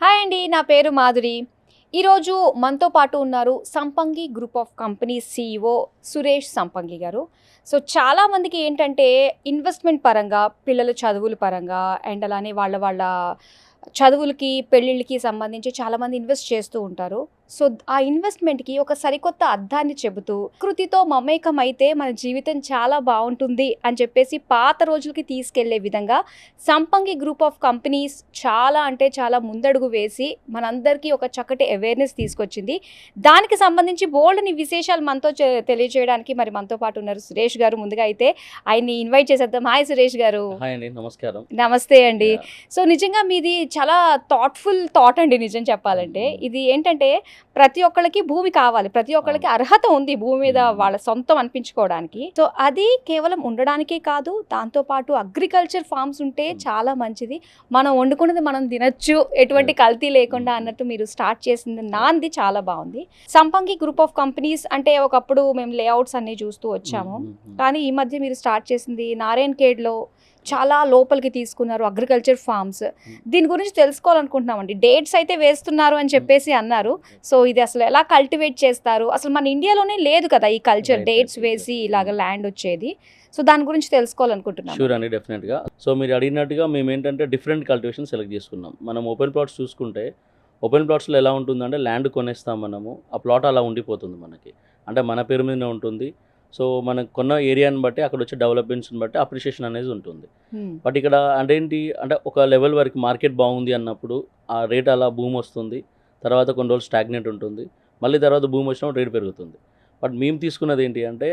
Hi అండి. నా పేరు మాధురి. ఈరోజు మనతో పాటు ఉన్నారు సంపంగి group of companies CEO Suresh సంపంగి గారు. సో చాలామందికి ఏంటంటే ఇన్వెస్ట్మెంట్ పరంగా, పిల్లల చదువుల పరంగా అండ్ అలానే వాళ్ళ చదువులకి, పెళ్ళిళ్ళకి సంబంధించి చాలామంది ఇన్వెస్ట్ చేస్తూ ఉంటారు. సో ఆ ఇన్వెస్ట్మెంట్‌కి ఒక సరికొత్త అర్థాన్ని చెబుతూ, ప్రకృతితో మమేకం అయితే మన జీవితం చాలా బావుంటుంది అని చెప్పేసి పాత రోజులకి తీసుకెళ్లే విధంగా సంపంగి గ్రూప్ ఆఫ్ కంపెనీస్ చాలా అంటే చాలా ముందడుగు వేసి మనందరికీ ఒక చక్కటి అవేర్‌నెస్ తీసుకొచ్చింది. దానికి సంబంధించి బోలెడన్ని విశేషాలు మనతో తెలియజేయడానికి మరి మనతో పాటు ఉన్నారు సురేష్ గారు. ముందుగా అయితే ఆయన్ని ఇన్వైట్ చేసేద్దాం. హాయ్ సురేష్ గారు. హాయ్ అండి, నమస్కారం. నమస్తే అండి. యాహ్! సో నిజంగా మీది చాలా థాట్‌ఫుల్ థాట్ అండి నిజం చెప్పాలంటే. ఇది ఏంటంటే ప్రతి ఒక్కళ్ళకి భూమి కావాలి. ప్రతి ఒక్కళ్ళకి అర్హత ఉంది భూమి మీద వాళ్ళ సొంతం అనిపించుకోవడానికి. సో అది కేవలం ఉండడానికే కాదు, దాంతో పాటు అగ్రికల్చర్ ఫార్మ్స్ ఉంటే చాలా మంచిది. మనం వండుకున్నది మనం తినొచ్చు, ఎటువంటి కల్తీ లేకుండా అన్నట్టు మీరు స్టార్ట్ చేసింది నాంది చాలా బాగుంది. సంపంగి గ్రూప్ ఆఫ్ కంపెనీస్ అంటే ఒకప్పుడు మేము లేఅవుట్స్ అన్నీ చూస్తూ వచ్చాము. కానీ ఈ మధ్య మీరు స్టార్ట్ చేసింది నారాయణఖేడ్‌లో చాలా లోపలికి తీసుకున్నారు అగ్రికల్చర్ ఫార్మ్స్. దీని గురించి తెలుసుకోవాలనుకుంటున్నామండి. డేట్స్ అయితే వేస్తున్నారు అని చెప్పేసి అన్నారు. సో ఇది అసలు ఎలా కల్టివేట్ చేస్తారు? అసలు మన ఇండియాలోనే లేదు కదా ఈ కల్చర్, డేట్స్ వేసి ఇలాగ ల్యాండ్ వచ్చేది. సో దాని గురించి తెలుసుకోవాలనుకుంటున్నాం. షూర్ అండి, డెఫినెట్‌గా. సో మీరు అడిగినట్టుగా మేమేంటంటే డిఫరెంట్ కల్టివేషన్ సెలెక్ట్ చేసుకున్నాం. మనం ఓపెన్ ప్లాట్స్ చూసుకుంటే, ఓపెన్ ప్లాట్స్‌లో ఎలా ఉంటుందంటే ల్యాండ్ కొనేస్తాం మనము. ఆ ప్లాట్ అలా ఉండిపోతుంది మనకి. అంటే మన పేరు మీదనే ఉంటుంది. సో మనం కొన్న ఏరియాని బట్టి, అక్కడ వచ్చే డెవలప్‌మెంట్స్‌ని బట్టి అప్రిషియేషన్ అనేది ఉంటుంది. బట్ ఇక్కడ అంటే ఒక లెవెల్ వరకు మార్కెట్ బాగుంది అన్నప్పుడు ఆ రేట్ అలా బూమ్ వస్తుంది. తర్వాత కొన్ని రోజులు స్టాగ్నేట్ ఉంటుంది. మళ్ళీ తర్వాత బూమ్ వచ్చినప్పుడు రేట్ పెరుగుతుంది. బట్ మేము తీసుకున్నది ఏంటి అంటే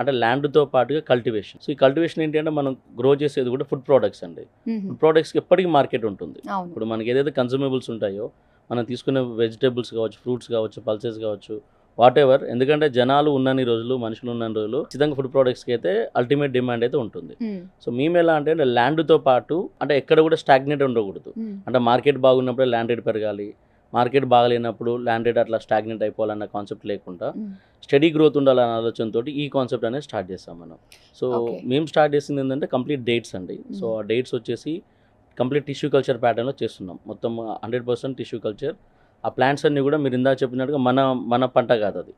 అంటే ల్యాండ్‌తో పాటుగా కల్టివేషన్. సో ఈ కల్టివేషన్ ఏంటి అంటే మనం గ్రో చేసేది కూడా ఫుడ్ ప్రొడక్ట్స్ అండి. ఫుడ్ ప్రొడక్ట్స్‌కి ఎప్పటికీ మార్కెట్ ఉంటుంది. అవును. ఇప్పుడు మనకి ఏదైతే కన్జ్యూమబుల్స్ ఉంటాయో, మనం తీసుకునే వెజిటబుల్స్ కావచ్చు, ఫ్రూట్స్ కావచ్చు, పల్సెస్ కావచ్చు, వాటెవర్. ఎందుకంటే జనాలు ఉన్నన్ని రోజులు, మనుషులు ఉన్నన్ని రోజులు ఖచ్చితంగా ఫుడ్ ప్రొడక్ట్స్‌కి అయితే అల్టిమేట్ డిమాండ్ అయితే ఉంటుంది. సో మేము ఎలా అంటే ల్యాండ్‌తో పాటు అంటే ఎక్కడ కూడా స్టాగ్నేట్ ఉండకూడదు. అంటే మార్కెట్ బాగున్నప్పుడే ల్యాండ్ రేట్ పెరగాలి, మార్కెట్ బాగలేనప్పుడు ల్యాండ్ రేట్ అట్లా స్టాగ్నేట్ అయిపోవాలన్న కాన్సెప్ట్ లేకుండా స్టడీ గ్రోత్ ఉండాలన్న ఆలోచనతో ఈ కాన్సెప్ట్ అనేది స్టార్ట్ చేస్తాం మనం. సో మేము స్టార్ట్ చేసింది ఏంటంటే కంప్లీట్ డేట్స్ అండి. సో ఆ డేట్స్ వచ్చేసి కంప్లీట్ టిష్యూ కల్చర్ ప్యాటర్న్లో చేస్తున్నాం. మొత్తం 100% టిష్యూ కల్చర్. ఆ ప్లాంట్స్ అన్నీ కూడా మీరు ఇందాక చెప్పినట్టుగా మన పంట కాదు అది.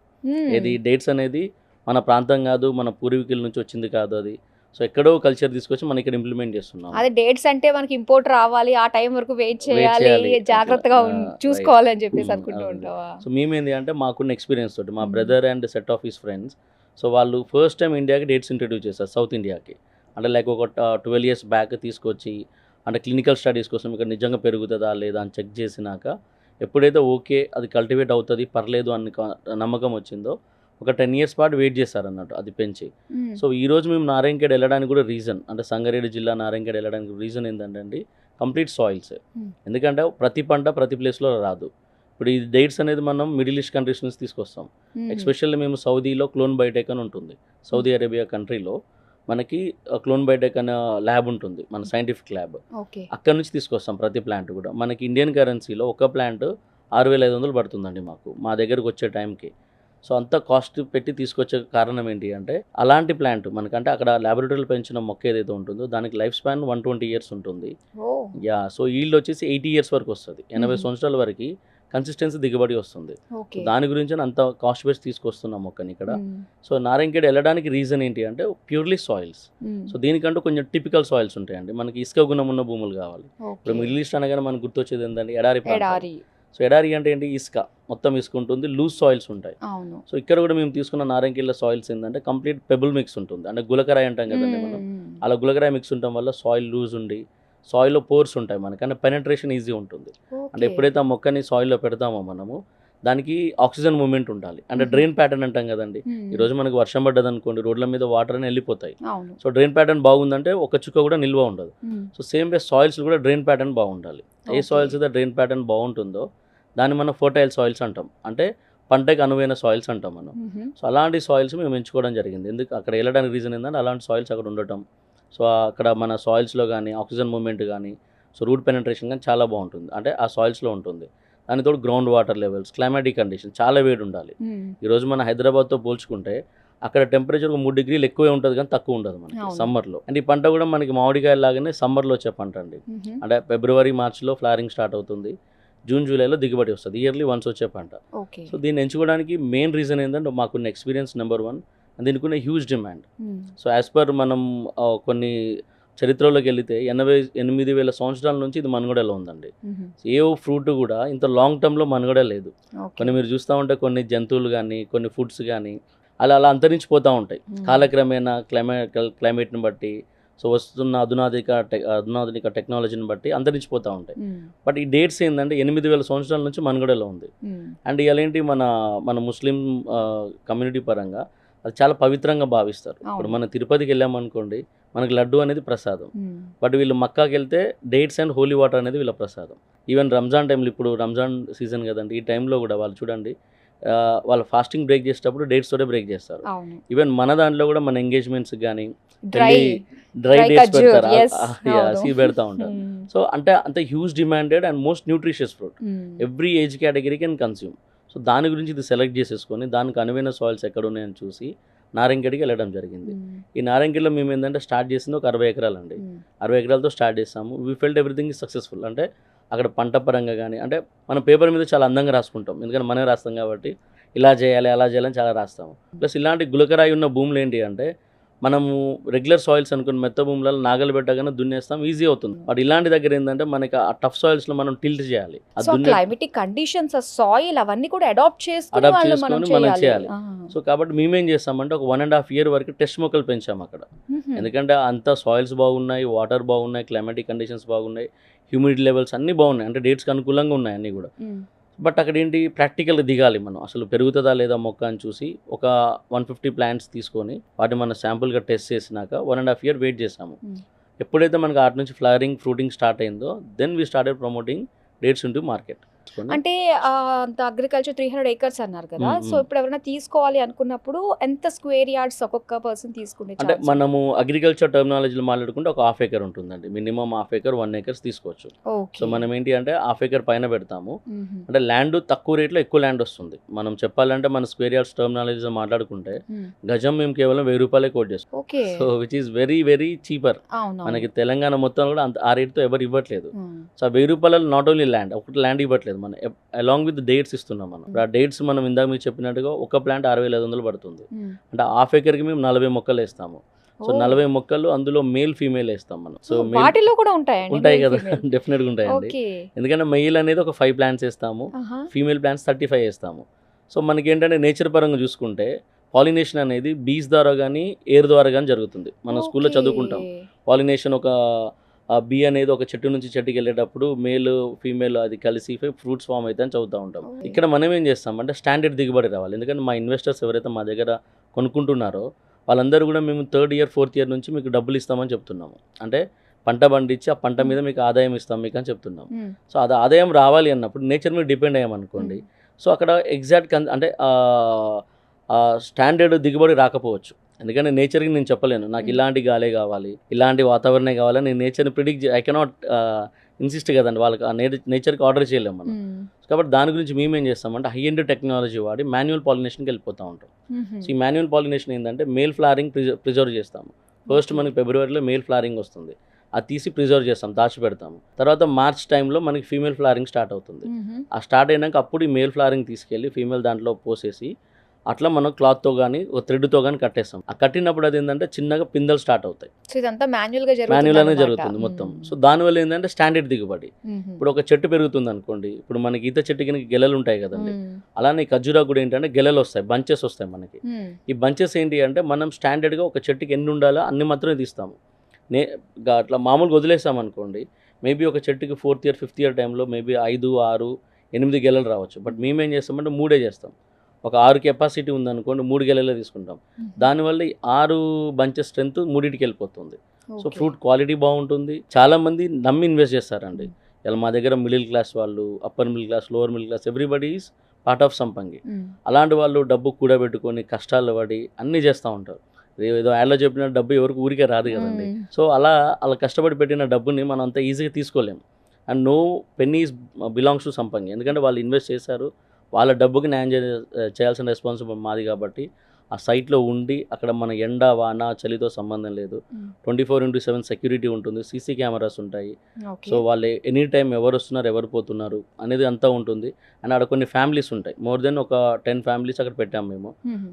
ఏది డేట్స్ అనేది మన ప్రాంతం కాదు, మన పూర్వీకుల నుంచి వచ్చింది కాదు అది. సో ఎక్కడో కల్చర్ తీసుకొచ్చి మనం ఇక్కడ ఇంప్లిమెంట్ చేస్తున్నాం. అదే డేట్స్ అంటే మనకి ఇంపోర్ట్ రావాలి, ఆ టైం వరకు వెయిట్ చేయాలి, జాగ్రత్తగా చూసుకోవాలి అని చెప్పేసి అనుకుంటూ ఉంటావా? సో మేమేంది అంటే మాకున్న ఎక్స్పీరియన్స్ తోటి మా brother and set of his friends, so వాళ్ళు ఫస్ట్ టైం ఇండియాకి డేట్స్ ఇంట్రడ్యూస్ చేస్తారు, సౌత్ ఇండియాకి. అంటే లైక్ ఒక 12 years బ్యాక్ తీసుకొచ్చి అంటే క్లినికల్ స్టడీస్ కోసం ఇక్కడ నిజంగా పెరుగుతుందా లేదా అని చెక్ చేసినాక ఎప్పుడైతే ఓకే అది కల్టివేట్ అవుతుంది పర్లేదు అని నమ్మకం వచ్చిందో ఒక 10 years పాటు వెయిట్ చేశారన్నట్టు అది పెంచి. సో ఈరోజు మేము నారాయణఖేడ్ వెళ్ళడానికి కూడా రీజన్, అంటే సంగారెడ్డి జిల్లా నారాయణఖేడ్ వెళ్ళడానికి రీజన్ ఏంటంటే అండి కంప్లీట్ సాయిల్స్. ఎందుకంటే ప్రతి పంట ప్రతి ప్లేస్లో రాదు. ఇప్పుడు ఈ డేట్స్ అనేది మనం మిడిల్ ఈస్ట్ కంట్రీస్ నుంచి తీసుకొస్తాం. ఎస్పెషల్లీ మేము సౌదీలో క్లోన్ బయోటెక్ అని ఉంటుంది. సౌదీ అరేబియా కంట్రీలో మనకి క్లోన్ బయోటెక్ అనే ల్యాబ్ ఉంటుంది, మన సైంటిఫిక్ ల్యాబ్. అక్కడ నుంచి తీసుకొస్తాం ప్రతి ప్లాంట్ కూడా. మనకి ఇండియన్ కరెన్సీలో ఒక ప్లాంట్ 6,500 పడుతుందండి మాకు, మా దగ్గరకు వచ్చే టైంకి. సో అంత కాస్ట్ పెట్టి తీసుకొచ్చే కారణం ఏంటి అంటే అలాంటి ప్లాంట్ మనకంటే అక్కడ ల్యాబొరేటరీలో పెంచిన మొక్క ఏదైతే ఉంటుందో దానికి లైఫ్ స్పాన్ 120 years ఉంటుంది. సో ఈల్డ్ వచ్చేసి 80 years వరకు వస్తుంది. 80 సంవత్సరాల వరకు కన్సిస్టెన్సీ దిగుబడి వస్తుంది. దాని గురించి అంత కాస్ట్ బేస్ తీసుకొస్తున్నాం మొక్కని ఇక్కడ. సో నారాయణఖేడ్ వెళ్ళడానికి రీజన్ ఏంటి అంటే ప్యూర్లీ సాయిల్స్. సో దీనికంటూ కొంచెం టిపికల్ సాయిల్స్ ఉంటాయండి. మనకి ఇసుక గుణం ఉన్న భూములు కావాలి. ఇప్పుడు మిడిల్ ఈస్ట్ అనగానే మనకు గుర్తొచ్చేది ఏంటంటే ఎడారి. సో ఎడారి అంటే ఏంటి, ఇసుక, మొత్తం ఇసుక ఉంటుంది, లూజ్ సాయిల్స్ ఉంటాయి. సో ఇక్కడ కూడా మేము తీసుకున్న నారాయణఖేడ్లో సాయిల్స్ ఏంటంటే కంప్లీట్ పెబుల్ మిక్స్ ఉంటుంది. అంటే గులకరాయి అంటాం కదండి మనం, అలా గులకరాయి మిక్స్ ఉండటం వల్ల సాయిల్ లూజ్ ఉండి సాయిల్లో పోర్స్ ఉంటాయి మనకి, అంటే పెనట్రేషన్ ఈజీ ఉంటుంది. అంటే ఎప్పుడైతే ఆ మొక్కని సాయిల్లో పెడతామో మనము దానికి ఆక్సిజన్ మూమెంట్ ఉండాలి. అంటే డ్రైన్ ప్యాటర్న్ అంటాం కదండి. ఈరోజు మనకు వర్షం పడ్డది అనుకోండి, రోడ్ల మీద వాటర్ అని వెళ్ళిపోతాయి. సో డ్రైన్ ప్యాటర్న్ బాగుందంటే ఒక చుక్క కూడా నిల్వ ఉండదు. సో సేమ్ వే సాయిల్స్ కూడా డ్రైన్ ప్యాటర్న్ బాగుండాలి. ఏ సాయిల్స్ అయితే డ్రైన్ ప్యాటర్న్ బాగుంటుందో దాన్ని మనం ఫర్టైల్ సాయిల్స్ అంటాం, అంటే పంటకి అనువైన సాయిల్స్ అంటాం మనం. సో అలాంటి సాయిల్స్ మేము ఎంచుకోవడం జరిగింది. ఎందుకు అక్కడ వెళ్ళడానికి రీజన్ ఏంటంటే అలాంటి సాయిల్స్ అక్కడ ఉండటం. సో అక్కడ మన సాయిల్స్లో కానీ ఆక్సిజన్ మూమెంట్ కానీ, సో రూట్ పెనట్రేషన్ కానీ చాలా బాగుంటుంది, అంటే ఆ సాయిల్స్లో ఉంటుంది. దానితో ground water levels, climatic condition చాలా వేడి ఉండాలి. ఈరోజు మన హైదరాబాద్తో పోల్చుకుంటే అక్కడ టెంపరేచర్ ఒక 3 degrees ఎక్కువే ఉంటుంది కానీ తక్కువ ఉండదు మనకి సమ్మర్లో. అండ్ ఈ పంట కూడా మనకి మామిడికాయ లాగానే సమ్మర్లో వచ్చే పంట అండి. అంటే February, March ఫ్లవరింగ్ స్టార్ట్ అవుతుంది. జూన్ జూలైలో దిగుబడి వస్తుంది, ఇయర్లీ వన్స్ వచ్చే పంట. ఓకే. సో దీన్ని ఎంచుకోవడానికి మెయిన్ రీజన్ ఏంటంటే మాకున్న ఎక్స్పీరియన్స్ నెంబర్ 1, దీనికి ఉన్న huge demand. So as per మనం కొన్ని చరిత్రలోకి వెళితే 88,000 సంవత్సరాల నుంచి ఇది మనుగడలో ఉందండి. ఏ ఫ్రూట్ కూడా ఇంత లాంగ్ టర్మ్లో మనుగడ లేదు. కొన్ని మీరు చూస్తూ ఉంటే కొన్ని జంతువులు కానీ కొన్ని ఫుడ్స్ కానీ అలా అలా అంతరించిపోతూ ఉంటాయి కాలక్రమేణా క్లైమేట్ని బట్టి. సో వస్తున్న అధునాధిక టెక్నాలజీని బట్టి అంతరించిపోతూ ఉంటాయి. బట్ ఈ డేట్స్ ఏంటంటే 8,000 సంవత్సరాల నుంచి మనుగడలో ఉంది. అండ్ ఇవాళ ఏంటి మన ముస్లిం కమ్యూనిటీ పరంగా అది చాలా పవిత్రంగా భావిస్తారు. ఇప్పుడు మనం తిరుపతికి వెళ్ళామనుకోండి, మనకి లడ్డు అనేది ప్రసాదం. బట్ వీళ్ళు మక్కాకి వెళ్తే డేట్స్ అండ్ హోలీ వాటర్ అనేది వీళ్ళ ప్రసాదం. ఈవెన్ రంజాన్ టైంలో, ఇప్పుడు రంజాన్ సీజన్ కదండి, ఈ టైంలో కూడా వాళ్ళు చూడండి వాళ్ళు ఫాస్టింగ్ బ్రేక్ చేసేటప్పుడు డేట్స్ తోటే బ్రేక్ చేస్తారు. ఈవెన్ మన దాంట్లో కూడా మన ఎంగేజ్మెంట్స్ కానీ డ్రై డేట్స్ పెడతారు, సీ పెడతా ఉంటారు. సో అంటే అంత huge demanded and most nutritious fruit, every age category can consume. So దాని గురించి ఇది సెలెక్ట్ చేసేసుకొని దానికి అనువైన సాయిల్స్ ఎక్కడ ఉన్నాయని చూసి నారంగడికి వెళ్ళడం జరిగింది. ఈ నారంగిలో మేము ఏంటంటే స్టార్ట్ చేసింది ఒక 60 ఎకరాలు అండి. 60 ఎకరాలతో స్టార్ట్ చేసాము. We felt everything is successful. అంటే అక్కడ పంట పరంగా కానీ, అంటే మనం పేపర్ మీద చాలా అందంగా రాసుకుంటాం, ఎందుకంటే మనమే రాస్తాం కాబట్టి ఇలా చేయాలి అలా చేయాలని చాలా రాస్తాము. ప్లస్ ఇలాంటి గులకరాయి ఉన్న భూములు ఏంటి అంటే మనము రెగ్యులర్ సాయిల్స్ అనుకున్న మెత్త భూములలో నాగలు పెట్టగానే దున్నేస్తాం, ఈజీ అవుతుంది. బట్ ఇలాంటి దగ్గర ఏంటంటే మనకి ఆ టఫ్ సాయిల్స్ లో మనం టిల్ట్ చేయాలి. క్లైమేటిక్ కండిషన్స్, సాయిల్ అవన్నీ కూడా అడాప్ట్ చేసుకొని మనం చేయాలి. సో కాబట్టి మేమేం చేస్తామంటే ఒక 1.5 year వరకు టెస్ట్ మొక్కలు పెంచాము అక్కడ. ఎందుకంటే అంత సాయిల్స్ బాగున్నాయి, వాటర్ బాగున్నాయి, క్లైమాటిక్ కండిషన్స్ బాగున్నాయి, హ్యూమిడిటీ లెవెల్స్ అన్నీ బాగున్నాయి, అంటే డేట్స్కి అనుకూలంగా ఉన్నాయి అన్నీ కూడా. బట్ అక్కడ ఏంటి ప్రాక్టికల్గా దిగాలి మనం, అసలు పెరుగుతుందా లేదా మొక్క అని చూసి ఒక 150 ప్లాంట్స్ తీసుకొని వాటిని మనం శాంపుల్గా టెస్ట్ చేసినాక 1.5 year వెయిట్ చేసాము. ఎప్పుడైతే మనకు ఆటి నుంచి ఫ్లవరింగ్ ఫ్రూటింగ్ స్టార్ట్ అయిందో then we started promoting dates into market. అంటే అగ్రికల్చర్ 300 acres అన్నారు కదా, సో ఇప్పుడు ఎవరైనా తీసుకోవాలి అనుకున్నప్పుడు ఎంత స్క్వేర్ యార్డ్స్ ఒక్కొక్క పర్సన్ తీసుకుంటే? అంటే మనము అగ్రికల్చర్ టర్మినాలజీలో మాట్లాడుకుంటే ఒక 1/2 acre ఉంటుందండి, మినిమం 1/2 acre 1 acres తీసుకోవచ్చు. సో మనం ఏంటి అంటే 1/2 acre పైన పెడతాము. అంటే ల్యాండ్ తక్కువ రేట్లో ఎక్కువ ల్యాండ్ వస్తుంది. మనం చెప్పాలంటే మన స్క్వేర్ యార్డ్స్ టర్మినాలజీలో మాట్లాడుకుంటే గజం మేము కేవలం 1,000 రూపాయలే కోట్ చేస్తాం. So which is very very cheaper. మనకి తెలంగాణ మొత్తం కూడా ఆ రేట్తో ఎవరు ఇవ్వట్లేదు. సో 1,000 రూపాయలు నాట్ ఓన్లీ ల్యాండ్, ఒకటి ల్యాండ్ ఇవ్వట్లేదు, మనం అలాంగ్ విత్ డేట్స్ ఇస్తున్నాం. మనం ఆ డేట్స్ మనం ఇందాక మీరు చెప్పినట్టుగా ఒక ప్లాంట్ 6,500 పడుతుంది. అంటే 1/2 acreకి మేము 40 మొక్కలు వేస్తాము. సో 40 మొక్కలు అందులో మేల్ ఫీమేల్ వేస్తాం మనం. సో వాటిలో కూడా ఉంటాయి కదా, డెఫినెట్ గా ఉంటాయండి. ఎందుకంటే మెయిల్ అనేది ఒక 5 plants వేస్తాము, ఫీమేల్ ప్లాంట్స్ 35 వేస్తాము. సో మనకి ఏంటంటే నేచర్ పరంగా చూసుకుంటే పాలినేషన్ అనేది బీస్ ద్వారా కానీ ఎయిర్ ద్వారా కానీ జరుగుతుంది. మనం స్కూల్లో చదువుకుంటాం పాలినేషన్, ఒక బీ అనేది ఒక చెట్టు నుంచి చెట్టుకి వెళ్ళేటప్పుడు మేల్ ఫీమేల్ అది కలిసి ఫ్రూట్స్ ఫామ్ అయితే అని చదువుతూ ఉంటాం. ఇక్కడ మనం ఏం చేస్తామంటే స్టాండర్డ్ దిగుబడి రావాలి. ఎందుకంటే మా ఇన్వెస్టర్స్ ఎవరైతే మా దగ్గర కొనుక్కుంటున్నారో వాళ్ళందరూ కూడా మేము 3rd year 4th year నుంచి మీకు డబ్బులు ఇస్తామని చెప్తున్నాము. అంటే పంట పండించి ఆ పంట మీద మీకు ఆదాయం ఇస్తాం మీకు అని చెప్తున్నాం. సో అది ఆదాయం రావాలి అన్నప్పుడు నేచర్ మీద డిపెండ్ అయ్యామనుకోండి, సో అక్కడ ఎగ్జాక్ట్ అంటే స్టాండర్డ్ దిగుబడి రాకపోవచ్చు. ఎందుకంటే నేచర్కి నేను చెప్పలేను నాకు ఇలాంటి గాలే కావాలి, ఇలాంటి వాతావరణమే కావాలని నేను నేచర్ని ప్రిడిక్ట్ ఐ కెనాట్ ఇన్సిస్ట్ కదండి, వాళ్ళకి ఆ నేచర్కి ఆర్డర్ చేయలేము మనం. కాబట్టి దాని గురించి మేమేం చేస్తామంటే హై ఎండ్ టెక్నాలజీ వాడి మాన్యువల్ పాలినేషన్కి వెళ్ళిపోతూ ఉంటాం. సో ఈ మాన్యువల్ పాలినేషన్ ఏంటంటే మేల్ ఫ్లవరింగ్ ప్రిజర్వ్ చేస్తాము. ఫస్ట్ మనకి ఫిబ్రవరిలో మేల్ ఫ్లవరింగ్ వస్తుంది, అది తీసి ప్రిజర్వ్ చేస్తాం, దాచి పెడతాము. తర్వాత మార్చ్ టైంలో మనకి ఫీమేల్ ఫ్లవరింగ్ స్టార్ట్ అవుతుంది. ఆ స్టార్ట్ అయినాక అప్పుడు ఈ మేల్ ఫ్లవరింగ్ తీసుకెళ్ళి ఫీమేల్ దాంట్లో పోసేసి అట్లా మనం క్లాత్తో కానీ ఒక థ్రెడ్తో కానీ కట్టేస్తాం. ఆ కట్టినప్పుడు అది ఏంటంటే చిన్నగా పిందెలు స్టార్ట్ అవుతాయి. మాన్యువల్గానే జరుగుతుంది మొత్తం. సో దానివల్ల ఏంటంటే స్టాండర్డ్ దిగుబడి. ఇప్పుడు ఒక చెట్టు పెరుగుతుంది అనుకోండి, ఇప్పుడు మనకి ఈత చెట్టుకి గెలలు ఉంటాయి కదండి, అలానే ఖర్జూరా కూడా ఏంటంటే గెలలు వస్తాయి, బంచెస్ వస్తాయి మనకి. ఈ బంచెస్ ఏంటి అంటే మనం స్టాండర్డ్గా ఒక చెట్టుకి ఎన్ని ఉండాలో అన్ని మాత్రమే తీస్తాము. అట్లా మామూలుగా వదిలేస్తాం అనుకోండి, మేబీ ఒక చెట్టుకి 4th year 5th year టైంలో మేబీ 5, 6, 8 గెలలు రావచ్చు. బట్ మేమేం చేస్తామంటే 3 చేస్తాం. ఒక 6 కెపాసిటీ ఉందనుకోండి 3 గెలలే తీసుకుంటాం. దానివల్ల 6 బంచెస్ స్ట్రెంత్ 3కి వెళ్ళిపోతుంది. సో ఫ్రూట్ క్వాలిటీ బాగుంటుంది. చాలామంది నమ్మి ఇన్వెస్ట్ చేస్తారండి. ఇలా మా దగ్గర మిడిల్ క్లాస్ వాళ్ళు, upper middle class, lower middle class, everybody is part of సంపంగి. అలాంటి వాళ్ళు డబ్బు కూడబెట్టుకొని కష్టాలు పడి అన్నీ చేస్తూ ఉంటారు. ఏదో యాడ్లో చెప్పిన డబ్బు ఎవరికి ఊరికే రాదు కదండి. సో అలా కష్టపడి పెట్టిన డబ్బుని మనం అంత ఈజీగా తీసుకోలేము. And no penny belongs to Sampangi, ఎందుకంటే వాళ్ళు ఇన్వెస్ట్ చేశారు, వాళ్ళ డబ్బుకి న్యాయం చేయాల్సిన రెస్పాన్సిబుల్ మాది. కాబట్టి ఆ సైట్లో ఉండి అక్కడ మన ఎండ వాన చలితో సంబంధం లేదు, 24/7 సెక్యూరిటీ ఉంటుంది, సీసీ కెమెరాస్ ఉంటాయి. సో వాళ్ళు ఎనీ టైం ఎవరు వస్తున్నారు ఎవరు పోతున్నారు అనేది అంతా ఉంటుంది. అండ్ అక్కడ కొన్ని ఫ్యామిలీస్ ఉంటాయి, మోర్ దెన్ ఒక 10 ఫ్యామిలీస్ అక్కడ పెట్టాము మేము.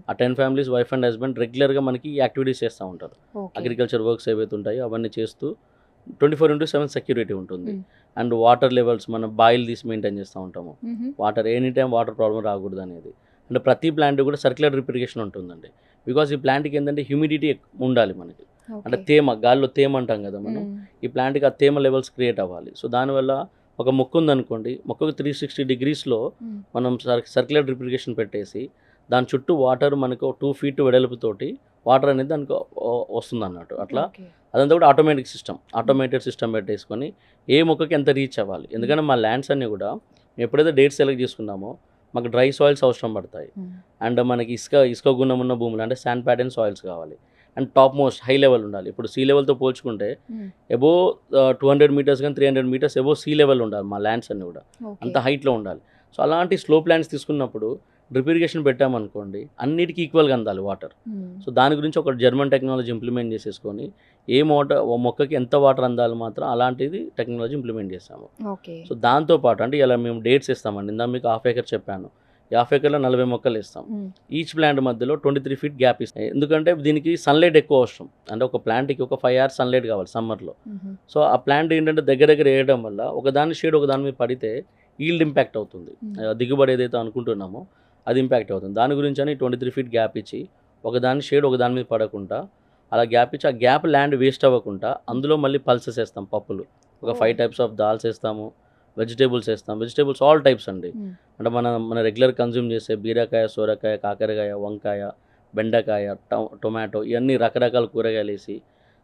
ఆ 10 ఫ్యామిలీస్ వైఫ్ అండ్ హస్బెండ్ రెగ్యులర్గా మనకి యాక్టివిటీస్ చేస్తూ ఉంటారు. అగ్రికల్చర్ వర్క్స్ ఏవైతే ఉంటాయో అవన్నీ చేస్తూ 24/7 సెక్యూరిటీ ఉంటుంది. అండ్ వాటర్ లెవెల్స్ మనం బాయిల్ తీసి మెయింటైన్ చేస్తూ ఉంటాము. Water any time water problem రాకూడదు అనేది. అంటే ప్రతి ప్లాంట్ కూడా సర్క్యులర్ రిప్రికేషన్ ఉంటుందండి. బికాజ్ ఈ ప్లాంట్కి ఏంటంటే హ్యూమిడిటీ ఉండాలి మనకి, అంటే తేమ, గాల్లో తేమ అంటాం కదా మనం, ఈ ప్లాంట్కి ఆ తేమ లెవెల్స్ క్రియేట్ అవ్వాలి. సో దానివల్ల ఒక మొక్క ఉందనుకోండి, మొక్కకు 360 degreesలో మనం సర్క్యులర్ రిప్రికేషన్ పెట్టేసి దాని చుట్టూ వాటర్ మనకు 2 feet వెడల్పుతోటి వాటర్ అనేది దానికి వస్తుంది అన్నట్టు. అట్లా అదంతా కూడా ఆటోమేటిక్ సిస్టమ్, ఆటోమేటెడ్ సిస్టమ్ పెట్టేసుకొని ఏ మొక్కకి ఎంత రీచ్ అవ్వాలి. ఎందుకంటే మా ల్యాండ్స్ అన్నీ కూడా ఎప్పుడైతే డేట్స్ సెలెక్ట్ చేసుకున్నామో మాకు డ్రై సాయిల్స్ అవసరం పడతాయి. అండ్ మనకి ఇసుక గుణం ఉన్న భూములు అంటే శాండ్ ప్యాటర్న్ సాయిల్స్ కావాలి. And top most high level ఉండాలి. ఇప్పుడు సీ లెవెల్తో పోల్చుకుంటే ఎబో 200 meters కానీ 300 meters ఎబో సీ లెవెల్ ఉండాలి మా ల్యాండ్స్ అన్నీ కూడా, అంత హైట్లో ఉండాలి. సో అలాంటి స్లో ప్లాంట్స్ తీసుకున్నప్పుడు డ్రిప్ ఇరిగేషన్ పెట్టామనుకోండి అన్నిటికీ ఈక్వల్గా అందాలి వాటర్. సో దాని గురించి ఒక జర్మన్ టెక్నాలజీ ఇంప్లిమెంట్ చేసేసుకొని మొక్కకి ఎంత వాటర్ అందాలి మాత్రం అలాంటిది టెక్నాలజీ ఇంప్లిమెంట్ చేస్తాము. సో దాంతోపాటు అంటే ఇలా మేము డేట్స్ ఇస్తామండి. ఇందా మీకు 1/2 acre చెప్పాను, 1/2 acreలో 40 మొక్కలు ఇస్తాం. ఈచ్ ప్లాంట్ మధ్యలో 23 feet గ్యాప్ ఇస్తాం. ఎందుకంటే దీనికి సన్లైట్ ఎక్కువ అవసరం, అంటే ఒక ప్లాంట్కి ఒక 5 hours సన్లైట్ కావాలి సమ్మర్లో. సో ఆ ప్లాంట్ ఏంటంటే దగ్గర వేయడం వల్ల ఒకదాని షేడ్ ఒకదాని మీద పడితే ఈల్డ్ ఇంపాక్ట్ అవుతుంది, దిగుబడి ఏదైతే అనుకుంటున్నామో అది ఇంపాక్ట్ అవుతుంది. దాని గురించి అని 23 feet గ్యాప్ ఇచ్చి ఒకదాని షేడ్ ఒకదాని మీద పడకుండా అలా గ్యాప్ ఇచ్చి ఆ గ్యాప్ ల్యాండ్ వేస్ట్ అవ్వకుండా అందులో మళ్ళీ పల్సెస్ వేస్తాం, పప్పులు ఒక 5 types ఆఫ్ దాల్స్ వేస్తాము, వెజిటేబుల్స్ వేస్తాం. వెజిటేబుల్స్ ఆల్ టైప్స్ అండి, అంటే మన రెగ్యులర్ కన్జ్యూమ్ చేసే బీరకాయ, సోరకాయ, కాకరకాయ, వంకాయ, బెండకాయ, టొమాటో, ఇవన్నీ రకరకాల కూరగాయలు వేసి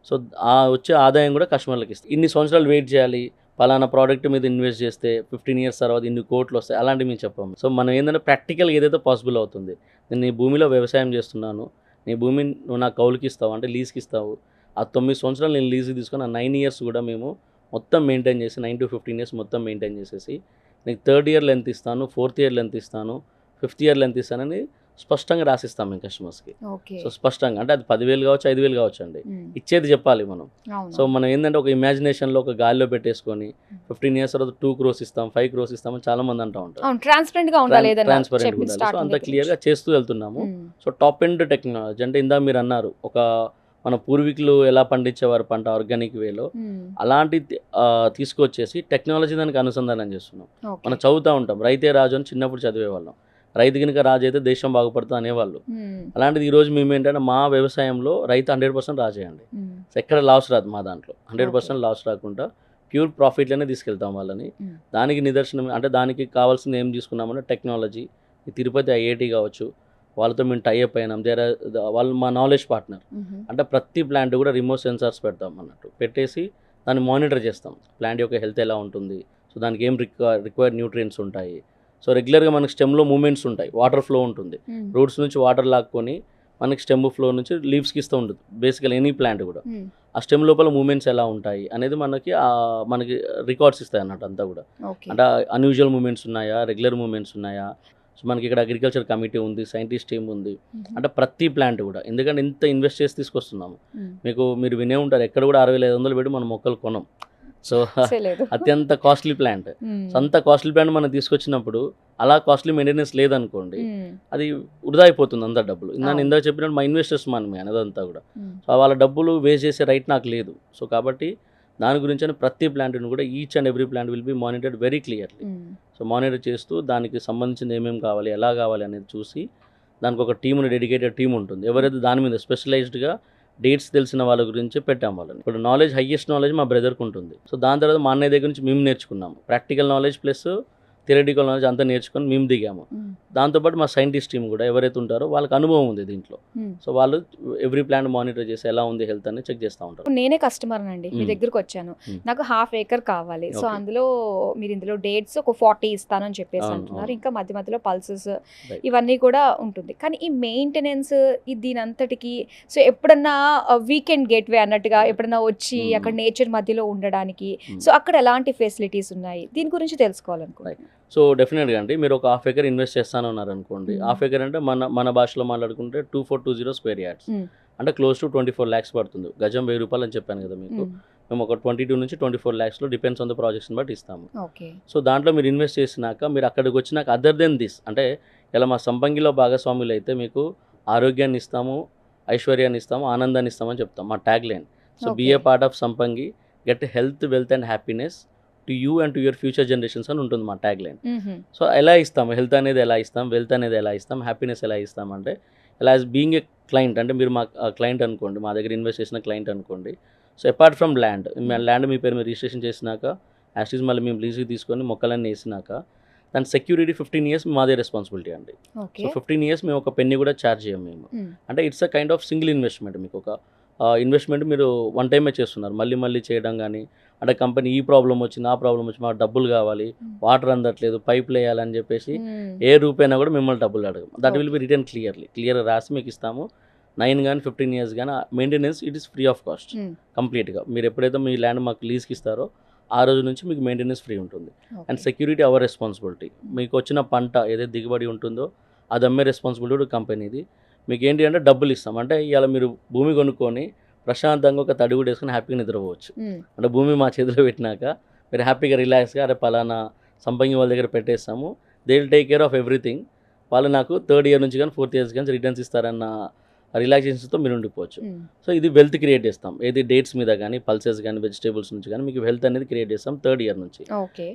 సో ఆ వచ్చే ఆదాయం కూడా కస్టమర్లకు ఇస్తాం. ఇన్ని సంవత్సరాలు వెయిట్ చేయాలి, పలానా ప్రోడక్ట్ మీద ఇన్వెస్ట్ చేస్తే 15 years తర్వాత ఇన్ని కోట్లు వస్తాయి అలాంటివి మేము చెప్పాము. సో మనం ఏంటంటే ప్రాక్టికల్గా ఏదైతే పాసిబుల్ అవుతుంది, నేను నీ భూమిలో వ్యవసాయం చేస్తున్నాను, నీ భూమిని నువ్వు నాకు కౌలుకి ఇస్తావు అంటే లీజ్కి ఇస్తావు, ఆ 9 సంవత్సరాలు నేను లీజ్కి తీసుకుని ఆ 9 years కూడా మేము మొత్తం మెయింటైన్ చేసి 9 to 15 years మొత్తం మెయింటైన్ చేసేసి నీకు 3rd year లెంత్ ఇస్తాను, 4th year లెంత్ ఇస్తాను, 5th year లెంత్ ఇస్తానని స్పష్టంగా రాసిస్తాం మేము కస్టమర్స్కి. సో స్పష్టంగా అంటే అది 10,000 కావచ్చు 5,000 కావచ్చు అండి, ఇచ్చేది చెప్పాలి మనం. సో మనం ఏంటంటే ఒక ఇమాజినేషన్లో ఒక గాలిలో పెట్టేసుకొని 15 years తర్వాత 2 crores ఇస్తాం, 5 crores ఇస్తామని చాలా మంది అంటూ ఉంటారు. ట్రాన్స్పరెంట్గా ఉండాలి, సో అంత క్లియర్గా చేస్తూ వెళ్తున్నాము. సో టాప్ ఎండ్ టెక్నాలజీ అంటే ఇందా మీరు అన్నారు ఒక మన పూర్వీకులు ఎలా పండించేవారు పంట ఆర్గానిక్ వేలో, అలాంటి తీసుకొచ్చేసి టెక్నాలజీ దానికి అనుసంధానం చేస్తున్నాం. మనం చదువుతూ ఉంటాం రైతే రాజు అని చిన్నప్పుడు చదివేవాళ్ళం, రైతు కనుక రాజు అయితే దేశం బాగుపడుతుంది అనేవాళ్ళు. అలాంటిది ఈరోజు మేము ఏంటంటే మా వ్యవసాయంలో రైతు 100% రాజేయండి. సో ఎక్కడ లాస్ రాదు మా దాంట్లో, 100% లాస్ రాకుండా ప్యూర్ ప్రాఫిట్లోనే తీసుకెళ్తాం వాళ్ళని. దానికి నిదర్శనం అంటే దానికి కావాల్సింది ఏం తీసుకున్నామంటే టెక్నాలజీ. ఈ తిరుపతి IIT కావచ్చు, వాళ్ళతో మేము టైఅప్ అయినాం. వాళ్ళు మా నాలెడ్జ్ పార్ట్నర్. అంటే ప్రతి ప్లాంట్ కూడా రిమోట్ సెన్సార్స్ పెడతాం అన్నట్టు, పెట్టేసి దాన్ని మానిటర్ చేస్తాం ప్లాంట్ యొక్క హెల్త్ ఎలా ఉంటుంది, సో దానికి ఏం రిక్వైర్డ్ న్యూట్రియంట్స్ ఉంటాయి. సో రెగ్యులర్గా మనకి స్టెమ్లో మూమెంట్స్ ఉంటాయి, వాటర్ ఫ్లో ఉంటుంది, రూట్స్ నుంచి వాటర్ లాక్కొని మనకి స్టెమ్ ఫ్లో నుంచి లీవ్స్కి ఇస్తూ ఉంటుంది బేసికల్ ఎనీ ప్లాంట్ కూడా. ఆ స్టెమ్ లోపల మూమెంట్స్ ఎలా ఉంటాయి అనేది మనకి రికార్డ్స్ ఇస్తాయి అన్నట్టు అంతా కూడా. అంటే అన్యూజువల్ మూమెంట్స్ ఉన్నాయా, రెగ్యులర్ మూమెంట్స్ ఉన్నాయా. సో మనకి ఇక్కడ అగ్రికల్చర్ కమిటీ ఉంది, సైంటిస్ట్ టీమ్ ఉంది. అంటే ప్రతి ప్లాంట్ కూడా ఎందుకంటే ఇంత ఇన్వెస్ట్ చేసి తీసుకొస్తున్నాము. మీరు వినే ఉంటారు ఎక్కడ కూడా 60,000-500 పెట్టి మనం మొక్కలు కొనం. సో అత్యంత కాస్ట్లీ ప్లాంట్. సో అంత కాస్ట్లీ ప్లాంట్ మనం తీసుకొచ్చినప్పుడు అలా కాస్ట్లీ మెయింటెనెన్స్ లేదనుకోండి అది వృధా అయిపోతుంది అంత డబ్బులు. నేను ఇందాక చెప్పినట్టు మా ఇన్వెస్టర్స్ మనమే అనేదంతా కూడా. సో వాళ్ళ డబ్బులు వేస్ట్ చేసే రైట్ నాకు లేదు. సో కాబట్టి దాని గురించి ప్రతి ప్లాంట్ని కూడా each and every plant will be monitored very clearly. So monitor చేస్తూ దానికి సంబంధించింది ఏమేమి కావాలి, ఎలా కావాలి అనేది చూసి దానికి ఒక డెడికేటెడ్ టీం ఉంటుంది. ఎవరైతే దాని మీద స్పెషలైజ్డ్గా డేట్స్ తెలిసిన వాళ్ళ గురించి పెట్టాం వాళ్ళని. ఇప్పుడు నాలెడ్జ్, హైయెస్ట్ నాలెడ్జ్ మా బ్రదర్కి ఉంటుంది. సో దాని తర్వాత మా అన్నయ్య దగ్గర నుంచి మేము నేర్చుకున్నాము practical knowledge plus theoretical knowledge అంతా నేర్చుకొని మేము దిగాము. దాంతోపాటు మా సైంటిస్ట్ టీం కూడా ఎవరైతే ఉంటారో వాళ్ళకి అనుభవం ఉంది దీంట్లో. సో వాళ్ళు ఎవ్రీ ప్లాంట్ మానిటర్ చేసి ఎలా ఉంది హెల్త్ అని చెక్ చేస్తూ ఉంటారు. నేనే కస్టమర్ అండి, మీ దగ్గరకు వచ్చాను, నాకు 1/2 acre కావాలి. సో అందులో మీరు ఇందులో డేట్స్ ఒక 40 ఇస్తానని చెప్పేసి అంటున్నారు, ఇంకా మధ్య మధ్యలో పల్సెస్ ఇవన్నీ కూడా ఉంటుంది. కానీ ఈ మెయింటెనెన్స్ దీని అంతటికి సో ఎప్పుడన్నా వీకెండ్ గేట్వే అన్నట్టుగా ఎప్పుడన్నా వచ్చి అక్కడ నేచర్ మధ్యలో ఉండడానికి సో అక్కడ ఎలాంటి ఫెసిలిటీస్ ఉన్నాయి దీని గురించి తెలుసుకోవాలనుకుంటున్నాను. సో డెఫినెట్గా అండి మీరు ఒక హాఫ్ ఎకర్ ఇన్వెస్ట్ చేస్తానన్నారు అనుకోండి. హాఫ్ ఎకర్ అంటే మన భాషలో మాట్లాడుకుంటే 2420 స్క్వేర్ యార్డ్స్, అంటే క్లోజ్ టు 24 lakhs పడుతుంది. గజం 1000 రూపాయలు అని చెప్పాను కదా మీకు. మేము ఒక 22 నుంచి 24 lakhsలో డిపెండ్స్ ఆన్ ద ప్రాజెక్ట్స్ని బట్టి ఇస్తాము. సో దాంట్లో మీరు ఇన్వెస్ట్ చేసినాక మీరు అక్కడికి వచ్చినాక అదర్ దెన్ దిస్, అంటే ఇలా మా సంపంగిలో భాగస్వాములు అయితే మీకు ఆరోగ్యాన్ని ఇస్తాము, ఐశ్వర్యాన్ని ఇస్తాము, ఆనందాన్ని ఇస్తామని చెప్తాం మా tag line. So be a part of Sampangi, get health, wealth and happiness to you and to your future generations అని ఉంటుంది మా ట్యాగ్ లైన్. సో ఎలా ఇస్తాం, హెల్త్ అనేది ఎలా ఇస్తాం, వెల్త్ అనేది ఎలా ఇస్తాం, హ్యాపీనెస్ ఎలా ఇస్తాం అంటే ఎలా యాజ్ బీయింగ్ ఏ క్లయింట్, అంటే మీరు మా క్లయింట్ అనుకోండి, మా దగ్గర ఇన్వెస్ట్ చేసిన క్లయింట్ అనుకోండి. సో అపార్ట్ ఫ్రమ్ ల్యాండ్ మీ పేరు మీరు రిజిస్ట్రేషన్ చేసినాక యాక్చువల్స్ మళ్ళీ మేము లీజ్కి తీసుకొని మొక్కలన్నీ వేసినాక దాని సెక్యూరిటీ 15 years మాదే రెస్పాన్సిబిలిటీ అండి. సో 15 years మేము ఒక పెన్ని కూడా ఛార్జ్ చేయం మేము. అంటే it's a kind of single investment. మీకు ఒక ఇన్వెస్ట్మెంట్ మీరు వన్ టైమే చేస్తున్నారు, మళ్ళీ చేయడం కానీ, అంటే కంపెనీ ఈ ప్రాబ్లం వచ్చింది, ఆ ప్రాబ్లం వచ్చింది, మాకు డబ్బులు కావాలి, వాటర్ అందట్లేదు, పైపులు వేయాలని చెప్పేసి ఏ రూపైనా కూడా మిమ్మల్ని డబ్బులు అడగం. దట్ విల్ బి రిటర్న్ క్లియర్గా రాసి మీకు ఇస్తాము. 9 కానీ 15 years కానీ maintenance it is free of cost కంప్లీట్గా. మీరు ఎప్పుడైతే మీ ల్యాండ్ మాకు లీజ్కి ఇస్తారో ఆ రోజు నుంచి మీకు మెయింటెనెన్స్ ఫ్రీ ఉంటుంది. And security our responsibility. మీకు వచ్చిన పంట ఏదైతే దిగుబడి ఉంటుందో అది అమ్మే రెస్పాన్సిబిలిటీ కంపెనీది. మీకు ఏంటి అంటే డబ్బులు ఇస్తాం, అంటే ఇవాళ మీరు భూమి కొనుక్కొని ప్రశాంతంగా ఒక తడి కూడా వేసుకొని హ్యాపీగా నిద్రపోవచ్చు. అంటే భూమి మా చేతిలో పెట్టినాక మీరు హ్యాపీగా రిలాక్స్గా అరే పలానా సంపంగి వాళ్ళ దగ్గర పెట్టేస్తాము, they will take care of everything, వాళ్ళు నాకు 3rd year నుంచి కానీ 4th year కానీ రిటర్న్స్ ఇస్తారన్న రిలాక్సేషన్స్తో మీరు ఉండిపోవచ్చు. సో ఇది వెల్త్ క్రియేట్ చేస్తాం, ఏది డేట్స్ మీద కానీ, పల్సెస్ కానీ, వెజిటేబుల్స్ నుంచి కానీ మీకు హెల్త్ అనేది క్రియేట్ చేస్తాం 3rd year నుంచి.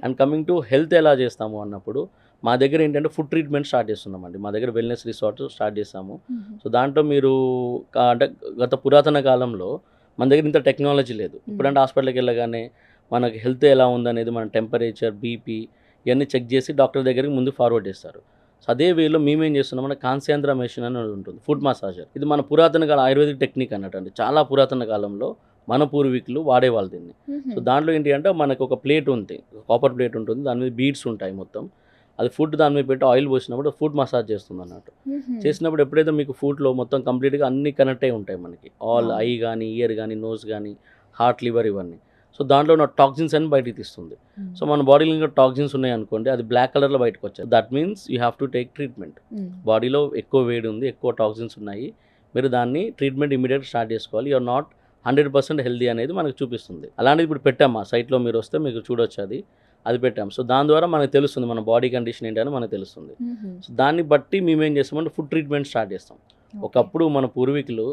అండ్ కమింగ్ టు హెల్త్ ఎలా చేస్తాము అన్నప్పుడు మా దగ్గర ఏంటంటే ఫుడ్ ట్రీట్మెంట్ స్టార్ట్ చేస్తున్నామండి. మా దగ్గర వెల్నెస్ రిసార్ట్ స్టార్ట్ చేస్తాము. సో దాంట్లో మీరు అంటే గత పురాతన కాలంలో మన దగ్గర ఇంత టెక్నాలజీ లేదు. ఇప్పుడంటే హాస్పిటల్కి వెళ్ళగానే మనకి హెల్త్ ఎలా ఉందనేది మన టెంపరేచర్, బీపీ ఇవన్నీ చెక్ చేసి డాక్టర్ దగ్గరికి ముందు ఫార్వర్డ్ చేస్తారు. సో అదే వేలో మేమేం చేస్తున్నామంటే కాన్సేంద్ర మెషిన్ అని ఉంటుంది, ఫుడ్ మసాజర్. ఇది మన పురాతన కాల ఆయుర్వేదిక్ టెక్నిక్ అన్నట్టు అండి. చాలా పురాతన కాలంలో మన పూర్వీకులు వాడేవాళ్ళు దీన్ని. సో దాంట్లో ఏంటి అంటే మనకు ఒక ప్లేట్ ఉంది, కాపర్ ప్లేట్ ఉంటుంది, దాని మీద బీడ్స్ ఉంటాయి మొత్తం. అది ఫుడ్ దాని మీద పెట్టి ఆయిల్ పోసినప్పుడు ఫుడ్ మసాజ్ చేస్తుంది అన్నట్టు. చేసినప్పుడు ఎప్పుడైతే మీకు ఫుడ్లో మొత్తం కంప్లీట్గా అన్ని కనెక్ట్ అయి ఉంటాయి మనకి, ఆల్ ఐ కానీ, ఇయర్ కానీ, నోస్ కానీ, హార్ట్, లివర్ ఇవన్నీ. సో దాంట్లో ఉన్న టాక్సిన్స్ అని బయటికి తీస్తుంది. సో మన బాడీలో ఇంకా టాక్సిన్స్ ఉన్నాయి అనుకోండి, అది బ్లాక్ కలర్లో బయటకు వచ్చాయి. That means you have to take treatment. బాడీలో ఎక్కువ వేడి ఉంది, ఎక్కువ టాక్సిన్స్ ఉన్నాయి, మీరు దాన్ని ట్రీట్మెంట్ ఇమీడియట్గా స్టార్ట్ చేసుకోవాలి. యూఆర్ నాట్ 100% హెల్దీ అనేది మనకు చూపిస్తుంది. అలాంటిది ఇప్పుడు పెట్టాము, ఆ సైట్లో మీరు వస్తే మీకు చూడొచ్చు, అది పెట్టాము. సో దాని ద్వారా మనకు తెలుస్తుంది మన బాడీ కండిషన్ ఏంటని మనకు తెలుస్తుంది. సో దాన్ని బట్టి మేమేం చేస్తామంటే ఫుడ్ ట్రీట్మెంట్ స్టార్ట్ చేస్తాం. ఒకప్పుడు మన పూర్వీకులు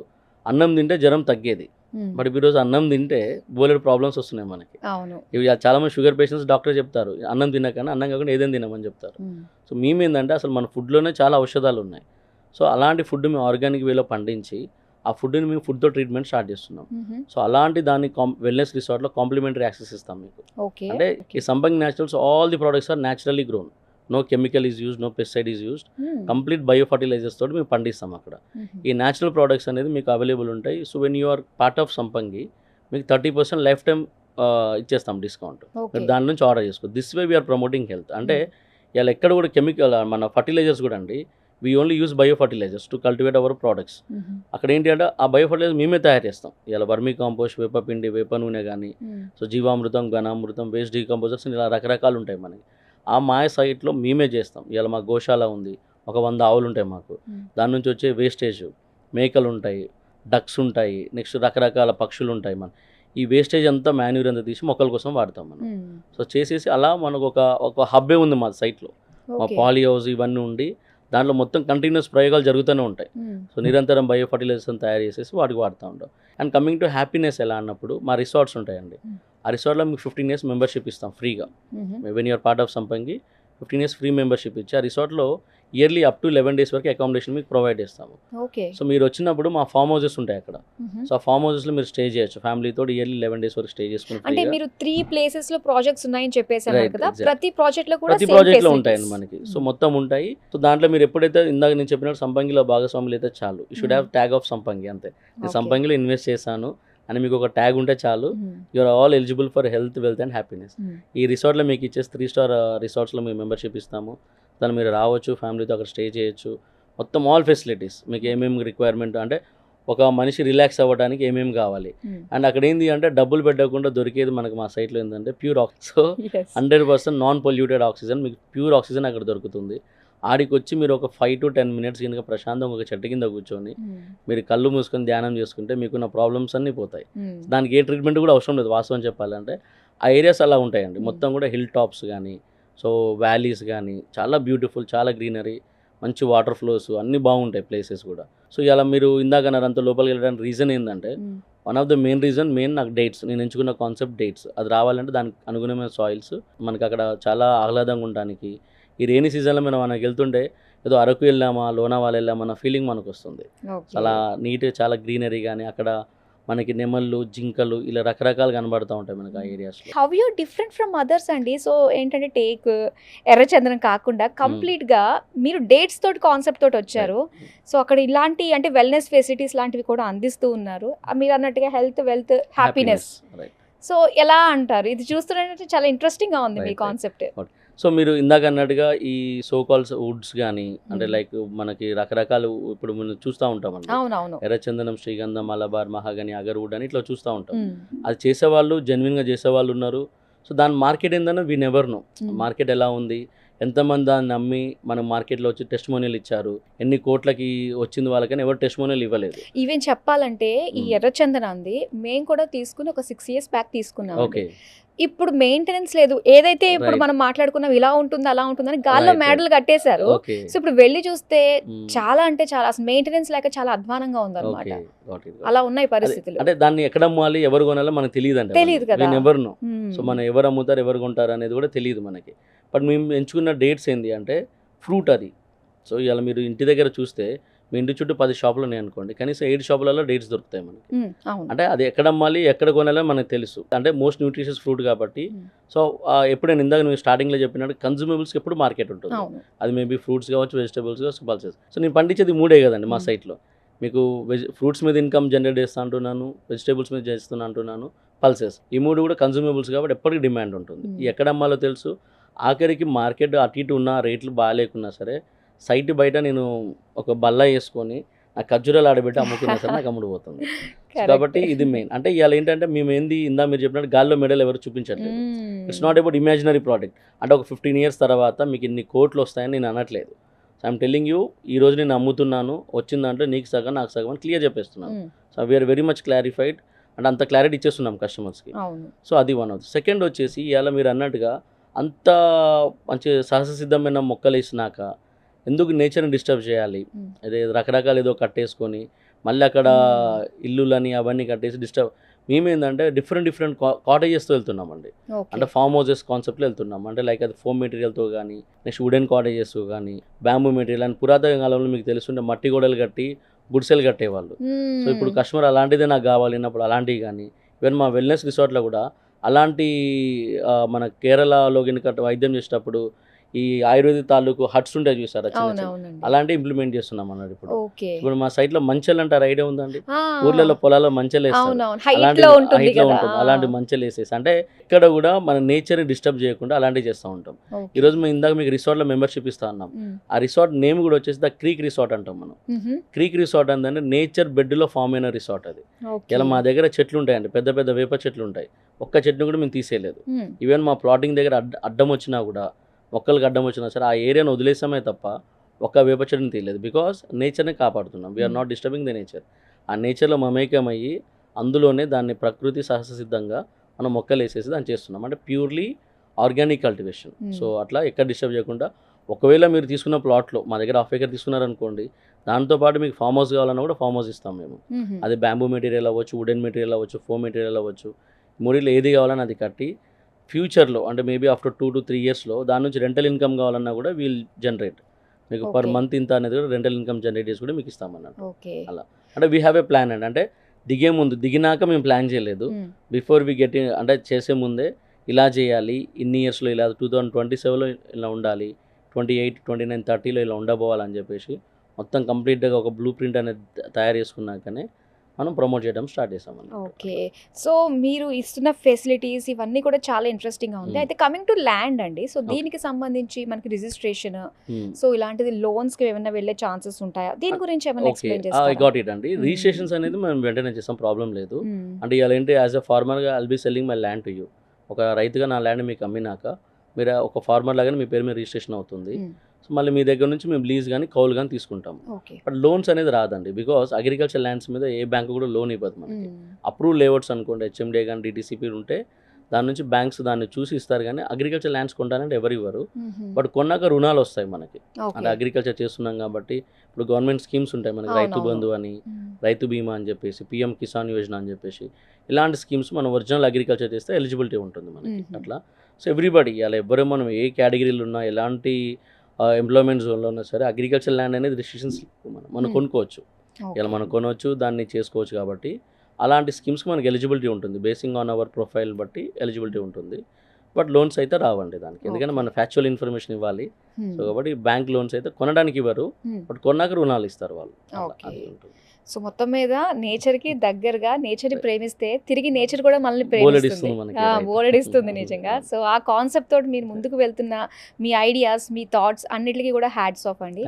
అన్నం తింటే జ్వరం తగ్గేది, బట్ ఈరోజు అన్నం తింటే బోలెడు ప్రాబ్లమ్స్ వస్తున్నాయి మనకి. ఇవి చాలా మంది షుగర్ పేషెంట్స్ డాక్టర్ చెప్తారు అన్నం తినకన్నా, అన్నం కాకుండా ఏదైనా తినమని చెప్తారు. సో మేమేందంటే అసలు మన ఫుడ్లోనే చాలా ఔషధాలు ఉన్నాయి. సో అలాంటి ఫుడ్ మేము ఆర్గానిక్ వేలో పండించి ఆ ఫుడ్ని మేము ఫుడ్తో ట్రీట్మెంట్ స్టార్ట్ చేస్తున్నాం. సో అలాంటి దాన్ని వెల్నెస్ రిసార్ట్లో కాంప్లిమెంటరీ యాక్సెస్ ఇస్తాం మీకు. అంటే ఈ Sampangi naturals all the products are naturally grown, no chemical is used, no pesticide is used, complete bio fertilizers తోటి మేము పండిస్తాం అక్కడ. ఈ న్యాచురల్ ప్రోడక్ట్స్ అనేది మీకు అవైలబుల్ ఉంటాయి. So when you are part of Sampangi మీకు 30% లైఫ్ టైం ఇచ్చేస్తాం డిస్కౌంట్. మీరు దాని నుంచి ఆర్డర్ చేసుకో. This way we are promoting health. అంటే ఇలా ఎక్కడ కూడా కెమికల్ మన ఫర్టిలైజర్స్ కూడా అండి, we only use bio fertilizers to cultivate our products. అక్కడ ఏంటి అంటే ఆ బయో ఫర్టిలైజర్ మేమే తయారు చేస్తాం. ఇలా వర్మీ కాంపోస్ట్, వేపపిండి, వేప నూనె కానీ, సో జీవామృతం, ఘనామృతం, వేస్ట్ డీకంపోజర్స్ ఇలా రకరకాలు ఉంటాయి మనకి. ఆ మాయ సైట్లో మేమే చేస్తాం. ఇలా మా గోశాల ఉంది, ఒక 100 ఆవులు ఉంటాయి మాకు. దాని నుంచి వచ్చే వేస్టేజ్, మేకలు ఉంటాయి, డక్స్ ఉంటాయి, నెక్స్ట్ రకరకాల పక్షులు ఉంటాయి. మన ఈ వేస్టేజ్ అంతా మాన్యూర్ అంతా తీసి మొక్కల కోసం వాడతాం మనం. సో చేసేసి అలా మనకు ఒక హబ్బే ఉంది మా సైట్లో. మా పాలీ హౌస్ ఇవన్నీ ఉండి దాంట్లో మొత్తం కంటిన్యూస్ ప్రయోగాలు జరుగుతూనే ఉంటాయి. సో నిరంతరం బయో ఫర్టిలైజర్స్ తయారు చేసేసి వాటికి వాడుతూ ఉంటాం. అండ్ కమింగ్ టు హ్యాపీనెస్ ఎలా అన్నప్పుడు మా రిసార్ట్స్ ఉంటాయండి. ఆ రిసార్ట్లో మీకు 15 years మెంబర్షిప్ ఇస్తాం ఫ్రీగా. వెన్ యూఆర్ పార్ట్ ఆఫ్ సంపంగి 15 years ఫ్రీ మెంబర్షిప్ ఇచ్చి ఆ రిసార్ట్లో ఇయర్లీ అప్ టు 11 days వరకు అకామిడేషన్ మీకు ప్రొవైడ్ చేస్తాము. సో మీరు వచ్చినప్పుడు మా ఫామ్ హౌసెస్ ఉంటాయి అక్కడ. సో ఆ ఫామ్ హౌసెస్లో మీరు స్టే చేయొచ్చు ఫ్యామిలీతో. ఇయర్లీ 11 days వరకు స్టే చేసుకుని. అంటే మీరు 3 places లో ప్రాజెక్ట్స్ ఉన్నాయని చెప్పేసారు కదా, ప్రతి ప్రాజెక్ట్లో కూడా ప్రతి ప్రాజెక్ట్లో ఉంటాయండి మనకి. సో మొత్తం ఉంటాయి. సో దాంట్లో మీరు ఎప్పుడైతే ఇందాక నేను చెప్పినట్టు సంపంగిలో భాగస్వాములు అయితే చాలు, you should have tag of సంపంగి. అంతే, నేను సంపంగిలో ఇన్వెస్ట్ చేశాను అని మీకు ఒక ట్యాగ్ ఉంటే చాలు, you are all eligible for health, wealth and happiness. ఈ రిసార్ట్లో మీకు ఇచ్చేసి 3 star రిసార్ట్స్లో మేము మెంబర్షిప్ ఇస్తాము. దాన్ని మీరు రావచ్చు, ఫ్యామిలీతో అక్కడ స్టే చేయొచ్చు. మొత్తం ఆల్ ఫెసిలిటీస్ మీకు ఏమేమి రిక్వైర్మెంట్ అంటే ఒక మనిషి రిలాక్స్ అవ్వడానికి ఏమేమి కావాలి. అండ్ అక్కడ ఏంది అంటే డబ్బులు పెట్టకుండా దొరికేది మనకు మా సైట్లో ఏంటంటే pure oxygen. So 100% non polluted oxygen, మీకు ప్యూర్ ఆక్సిజన్ అక్కడ దొరుకుతుంది. ఆడికి వచ్చి మీరు ఒక 5 to 10 minutes కనుక ప్రశాంతంగా ఒక చెట్టు కింద కూర్చొని మీరు కళ్ళు మూసుకొని ధ్యానం చేసుకుంటే మీకున్న ప్రాబ్లమ్స్ అన్నీ పోతాయి. దానికి ఏ ట్రీట్మెంట్ కూడా అవసరం లేదు వాస్తవం చెప్పాలంటే. ఆ ఏరియాస్ అలా ఉంటాయండి, మొత్తం కూడా హిల్ టాప్స్ కానీ, సో వ్యాలీస్ కానీ చాలా బ్యూటిఫుల్, చాలా గ్రీనరీ, మంచి వాటర్ ఫ్లోస్ అన్నీ బాగుంటాయి ప్లేసెస్ కూడా. సో ఇలా మీరు ఇందాక అన్నారు అంత లోపలికి వెళ్ళడానికి రీజన్ ఏంటంటే వన్ ఆఫ్ ద మెయిన్ నాకు డేట్స్, నేను ఎంచుకున్న కాన్సెప్ట్ డేట్స్. అది రావాలంటే దానికి అనుగుణమైన సాయిల్స్ మనకి అక్కడ చాలా ఆహ్లాదంగా ఉండడానికి. ఈ రైనీ సీజన్లో మనకి వెళ్తుంటే ఏదో అరకు వెళ్ళామా, లోనావాల వెళ్ళామా అన్న ఫీలింగ్ మనకు వస్తుంది. చాలా నీట్గా, చాలా గ్రీనరీ కానీ అక్కడ మనకి నెమళ్ళు, జింకలు ఇలా రకరకాలు కనబడుతూ ఉంటాయి మనకి ఆ ఏరియాస్లో. How you different from others అండి? సో ఏంటంటే టేక్, ఎర్రచందనం కాకుండా కంప్లీట్గా మీరు డేట్స్ తోటి కాన్సెప్ట్ తోటి వచ్చారు. సో అక్కడ ఇలాంటి అంటే వెల్నెస్ ఫెసిలిటీస్ లాంటివి కూడా అందిస్తూ ఉన్నారు. మీరు అన్నట్టుగా హెల్త్, వెల్త్, హ్యాపీనెస్. సో ఎలా అంటారు? ఇది చూస్తున్నట్టు చాలా ఇంట్రెస్టింగ్గా ఉంది మీ కాన్సెప్ట్. సో మీరు ఇందాక అన్నట్టుగా ఈ సో కాల్స్ వుడ్స్ కానీ అంటే లైక్ మనకి రకరకాలు ఇప్పుడు మనం చూస్తూ ఉంటామండి. అవునవును. ఎర్రచందనం, శ్రీగంధం, మలబార్, మహాగని, అగర్వుడ్ అని ఇట్లా చూస్తూ ఉంటాం. అది చేసేవాళ్ళు జెన్యున్గా చేసేవాళ్ళు ఉన్నారు. సో దాని మార్కెట్ ఏంటన్నా వీ నెవర్ నో. మార్కెట్ ఎలా ఉంది, ఎంతమంది దాన్ని నమ్మి మనం మార్కెట్లో వచ్చి టెస్టిమోనియల్ ఇచ్చారు, ఎన్ని కోట్లకి వచ్చింది వాళ్ళకని ఎవరు టెస్టిమోనియల్ ఇవ్వలేదు. ఈవెన్ చెప్పాలంటే ఈ ఎర్రచందనాన్ని మేము కూడా తీసుకుని ఒక 6 years బ్యాక్ తీసుకున్నాం. ఓకే. ఇప్పుడు మెయింటెనెన్స్ లేదు. ఏదైతే ఇప్పుడు మనం మాట్లాడుకున్నాం ఇలా ఉంటుంది అలా ఉంటుందని గాల్లో మేడలు కట్టేశారు. సో ఇప్పుడు వెళ్ళి చూస్తే చాలా అంటే చాలా అసలు మెయింటెనెన్స్ లేక చాలా అధ్వానంగా ఉందన్నమాట. అలా ఉన్నాయి పరిస్థితులు. అంటే దాన్ని ఎక్కడ అమ్మాలి, ఎవరు కొనాలో మనకు తెలియదు కదా. ఎవరు నో. సో మనం ఎవరు అమ్ముతారు, ఎవరు కొంటారు అనేది కూడా తెలియదు మనకి. బట్ మేము ఎంచుకున్న డేట్స్ ఏంటి అంటే ఫ్రూట్ అది. సో ఇలా మీరు ఇంటి దగ్గర చూస్తే మీ ఇంటి చుట్టూ 10 షాపులు ఉన్నాయి అనుకోండి, కనీసం 7 షాపులలో డేట్స్ దొరుకుతాయి మనకి. అంటే అది ఎక్కడ అమ్మాలి, ఎక్కడ కొనాలో మనకు తెలుసు. అంటే మోస్ట్ న్యూట్రిషియస్ ఫ్రూట్ కాబట్టి. సో ఎప్పుడైనా ఇందాక నువ్వు స్టార్టింగ్లో చెప్పినట్టు కన్జ్యూమబుల్స్కి ఎప్పుడు మార్కెట్ ఉంటుంది. అది మేబీ ఫ్రూట్స్ కావచ్చు, వెజిటబుల్స్ కావచ్చు, పల్సెస్. సో నేను పండించేది 3 కదండి మా సైట్లో. మీకు ఫ్రూట్స్ మీద ఇన్కమ్ జనరేట్ చేస్తా అంటున్నాను, వెజిటేబుల్స్ మీద చేస్తున్నా అంటున్నాను, పల్సెస్. ఈ 3 కూడా కన్జ్యూమబుల్స్ కాబట్టి ఎప్పటికీ డిమాండ్ ఉంటుంది. ఎక్కడ అమ్మాలో తెలుసు. ఆఖరికి మార్కెట్ అటు ఇటు ఉన్న రేట్లు బాగాలేకున్నా సరే సైట్ బయట నేను ఒక బల్ల వేసుకొని ఆ ఖర్జూరాలు ఆడబెట్టి అమ్ముకున్నా సరే నాకు అమ్ముడు పోతుంది. కాబట్టి ఇది మెయిన్. అంటే ఇవాళ ఏంటంటే మేము ఏంది ఇందా మీరు చెప్పినట్టు గాల్లో మెడల్ ఎవరు చూపించట్లేదు. It's not about imaginary product. అంటే ఒక 15 years తర్వాత మీకు ఇన్ని కోట్లు వస్తాయని నేను అనట్లేదు. సో ఐఎమ్ టెల్లింగ్ యూ, ఈ రోజు నేను అమ్ముతున్నాను, వచ్చిందంటే నీకు సగం నాకు సగం అని క్లియర్ చెప్పేస్తున్నాను. So we are very much clarified అంటే అంత క్లారిటీ ఇచ్చేస్తున్నాం కస్టమర్స్కి. సో అది వన్ ఆఫ్. సెకండ్ వచ్చేసి ఇవాళ మీరు అన్నట్టుగా అంత మంచి సహజసిద్ధమైన మొక్కలు వేసినాక ఎందుకు నేచర్ని డిస్టర్బ్ చేయాలి? అదే రకరకాలు ఏదో కట్టేసుకొని మళ్ళీ అక్కడ ఇల్లులని అవన్నీ కట్టేసి డిస్టర్బ్. మేమేందంటే డిఫరెంట్ కాటేజెస్తో వెళ్తున్నామండి. అంటే ఫామ్ హౌసెస్ కాన్సెప్ట్లో వెళ్తున్నాం. అంటే లైక్ అది ఫోమ్ మెటీరియల్తో కానీ, నెక్స్ట్ వుడెన్ కాటేజెస్ కానీ, బ్యాంబూ మెటీరియల్ అని పురాతన కాలంలో మీకు తెలుస్తుంటే మట్టి గోడలు కట్టి గుడిసెలు కట్టేవాళ్ళు. సో ఇప్పుడు కస్టమర్ అలాంటిదే నాకు కావాలి అన్నప్పుడు అలాంటివి కానీ, ఈవెన్ మా వెల్నెస్ రిసార్ట్లో కూడా అలాంటి మన కేరళలో కనుక వైద్యం చేసేటప్పుడు ఈ ఆయుర్వేదిక్ తాలూకు హట్స్ ఉంటాయి చూసారా, అలాంటివి ఇంప్లిమెంట్ చేస్తున్నాం అన్నాడు. ఇప్పుడు మా సైట్ లో మంచెలు అంటారు, ఐడియా ఉందండి? ఊర్లలో పొలాల్లో మంచెలు వేస్తారు, హైట్లో ఉంటుంది, అలాంటి మంచెలు వేసేసి అంటే ఇక్కడ కూడా మన నేచర్ ని డిస్టర్బ్ చేయకుండా అలాంటివి చేస్తూ ఉంటాం. ఈ రోజు మేము ఇందాక మీకు రిసార్ట్ లో మెంబర్షిప్ ఇస్తా ఉన్నాం. ఆ రిసార్ట్ నేమ్ కూడా వచ్చేసి ద క్రీక్ రిసార్ట్ అంటాం మనం. క్రీక్ రిసార్ట్ అంటే నేచర్ బెడ్ లో ఫామ్ అయిన రిసార్ట్ అది. ఇలా మా దగ్గర చెట్లు ఉంటాయండి, పెద్ద పెద్ద వేప చెట్లు ఉంటాయి. ఒక్క చెట్టును కూడా మేము తీసేయలేదు. ఈవెన్ మా ప్లాటింగ్ దగ్గర అడ్డం వచ్చినా కూడా, మొక్కలకు అడ్డం వచ్చినా సరే ఆ ఏరియాను వదిలేసామే తప్ప ఒక్క వేప చెట్టుని తీయలేదు. బికాస్ నేచర్ని కాపాడుతున్నాం. We're not disturbing the nature. ఆ నేచర్లో మమేకమయ్యి అందులోనే దాన్ని ప్రకృతి సహజసిద్ధంగా మనం మొక్కలు వేసేసి దాన్ని చేస్తున్నాం. అంటే ప్యూర్లీ ఆర్గానిక్ కల్టివేషన్. సో అట్లా ఎక్కడ డిస్టర్బ్ చేయకుండా, ఒకవేళ మీరు తీసుకున్న ప్లాట్లో మా దగ్గర 1/2 acre తీసుకున్నారనుకోండి, దాంతోపాటు మీకు ఫామ్ హౌస్ కావాలన్నా కూడా ఫామ్ హౌస్ ఇస్తాం మేము. అది బ్యాంబూ మెటీరియల్ అవ్వచ్చు, వుడెన్ మెటీరియల్ అవ్వచ్చు, ఫోమ్ మెటీరియల్ అవ్వచ్చు, మూడిలో ఏది కావాలన్నా అది కట్టి ఫ్యూచర్లో అంటే మేబీ ఆఫ్టర్ 2 to 3 yearsలో దాని నుంచి రెంటల్ ఇన్కమ్ కావాలన్నా కూడా వీల్ జనరేట్. మీకు పర్ మంత్ ఇంత అనేది కూడా రెంటల్ ఇన్కమ్ జనరేట్ చేసి కూడా మీకు ఇస్తామన్నట్టు. అలా అంటే వీ హ్యావ్ ఏ ప్లాన్ అండి. అంటే దిగే ముందు, దిగినాక మేము ప్లాన్ చేయలేదు. బిఫోర్ వి గెట్ అంటే చేసే ముందే ఇలా చేయాలి, ఇన్ని ఇయర్స్లో ఇలా 2027లో ఇలా ఉండాలి, 28, 29, 30లో ఇలా ఉండబోవాలని చెప్పేసి మొత్తం కంప్లీట్గా ఒక బ్లూ ప్రింట్ అనేది తయారు చేసుకున్నాకనే మనం ప్రమోట్ చేయడం స్టార్ట్ చేసామండి. ఓకే. సో మీరు ఇస్తున్న ఫెసిలిటీస్ ఇవన్నీ కూడా చాలా ఇంట్రెస్టింగ్‌గా ఉంది. అయితే కమింగ్ టు ల్యాండ్ అండి. సో దీనికి సంబంధించి మనకి రిజిస్ట్రేషన్ సో ఇలాంటిది లోన్స్‌కి ఏమైనా వెళ్ళే ఛాన్సెస్ ఉంటాయా? దీని గురించి ఏమైనా ఓకే, ఎక్స్‌ప్లెయిన్ ఐ చేస్తారా? గాట్ ఇట్ అండి. రిజిస్ట్రేషన్స్ అనేది మనం వెంటనే చేస్తాం, ప్రాబ్లం లేదు. అంటే ఇవాళ ఏంటి, యాజ్ ఎ ఫార్మర్గా I'll be selling my land to you. ఒక రైతుగా నా ల్యాండ్ మీకు అమ్మినాక మీరు ఒక ఫార్మర్ లాగానే మీ పేరు మీద రిజిస్ట్రేషన్ అవుతుంది. సో మళ్ళీ మీ దగ్గర నుంచి మేము లీజ్ కానీ కౌలు కానీ తీసుకుంటాము. ఓకే. బట్ లోన్స్ అనేది రాదండి, బికాస్ అగ్రికల్చర్ ల్యాండ్స్ మీద ఏ బ్యాంకు కూడా లోన్ ఇవ్వదు మనకి. అప్రూవ్ లేఅవుట్స్ అనుకోండి, హెచ్ఎండే కానీ డిటీసీపీ ఉంటే దాని నుంచి బ్యాంక్స్ దాన్ని చూసి ఇస్తారు, కానీ అగ్రికల్చర్ ల్యాండ్స్ కొంటానంటే ఎవరు ఇవ్వరు. బట్ కొన్నాక రుణాలు వస్తాయి మనకి. అంటే అగ్రికల్చర్ చేస్తున్నాం కాబట్టి ఇప్పుడు గవర్నమెంట్ స్కీమ్స్ ఉంటాయి మనకి, రైతు బంధు అని, రైతు బీమా అని చెప్పేసి, పిఎం కిసాన్ యోజన అని చెప్పేసి, ఇలాంటి స్కీమ్స్ మనం ఒరిజినల్ అగ్రికల్చర్ చేస్తే ఎలిజిబిలిటీ ఉంటుంది మనకి. అట్లా సో ఎవ్రీబడి అలా ఎవరు మనం ఏ కేటగిరీలో ఉన్నా, ఎలాంటి ఎంప్లాయ్మెంట్ జోన్లో ఉన్నా సరే అగ్రికల్చర్ ల్యాండ్ అనేది రిస్ట్రిక్షన్స్ మనం కొనుక్కోవచ్చు. ఇలా మనం కొనవచ్చు, దాన్ని చేసుకోవచ్చు. కాబట్టి అలాంటి స్కీమ్స్కి మనకి ఎలిజిబిలిటీ ఉంటుంది, బేసింగ్ ఆన్ అవర్ ప్రొఫైల్ బట్టి ఎలిజిబిలిటీ ఉంటుంది. బట్ లోన్స్ అయితే రావండి దానికి, ఎందుకంటే మన ఫ్యాక్చువల్ ఇన్ఫర్మేషన్ ఇవ్వాలి. సో కాబట్టి బ్యాంక్ లోన్స్ అయితే కొనడానికి ఇవ్వరు, బట్ కొన్నాక రుణాలు ఇస్తారు వాళ్ళు. అది ఉంటుంది. సో మొత్తం మీద నేచర్కి దగ్గరగా, నేచర్ని ప్రేమిస్తే తిరిగి నేచర్ కూడా మనల్ని ప్రేమిస్తుంది, ఓలడిస్తుంది నిజంగా. సో ఆ కాన్సెప్ట్ తోటి మీరు ముందుకు వెళ్తున్న మీ ఐడియాస్, మీ థాట్స్ అన్నిటికీ కూడా హ్యాట్స్ ఆఫ్ అండి.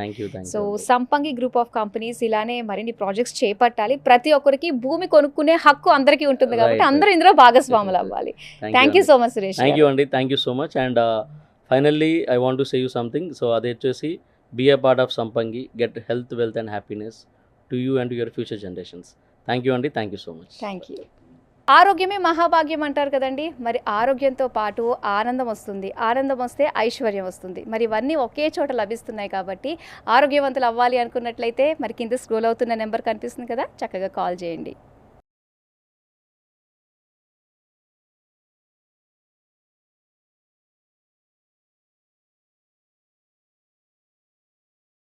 సో సంపంగి గ్రూప్ ఆఫ్ కంపెనీస్ ఇలానే మరిన్ని ప్రాజెక్ట్స్ చేపట్టాలి. ప్రతి ఒక్కరికి భూమి కొనుక్కునే హక్కు అందరికీ ఉంటుంది కాబట్టి అందరూ ఇందులో భాగస్వాములు అవ్వాలి. Thank you so much Suresh. Thank you అండి, thank you so much. And finally I want to say you something. So అది వచ్చేసి be a part of Sampangi, get health, wealth and happiness to you and to your future generations. Thank you అండి, thank you so much. Thank you. ఆరోగ్యమే మహాభాగ్యం అంటారు కదండి. మరి ఆరోగ్యంతో పాటు ఆనందం వస్తుంది, ఆనందం వస్తే ఐశ్వర్యం వస్తుంది. మరి ఇవన్నీ ఒకే చోట లభిస్తున్నాయి కాబట్టి ఆరోగ్యవంతులు అవ్వాలి అనుకున్నట్లయితే మరి కింద స్క్రోల్ అవుతున్న నెంబర్ కనిపిస్తుంది కదా, చక్కగా కాల్ చేయండి.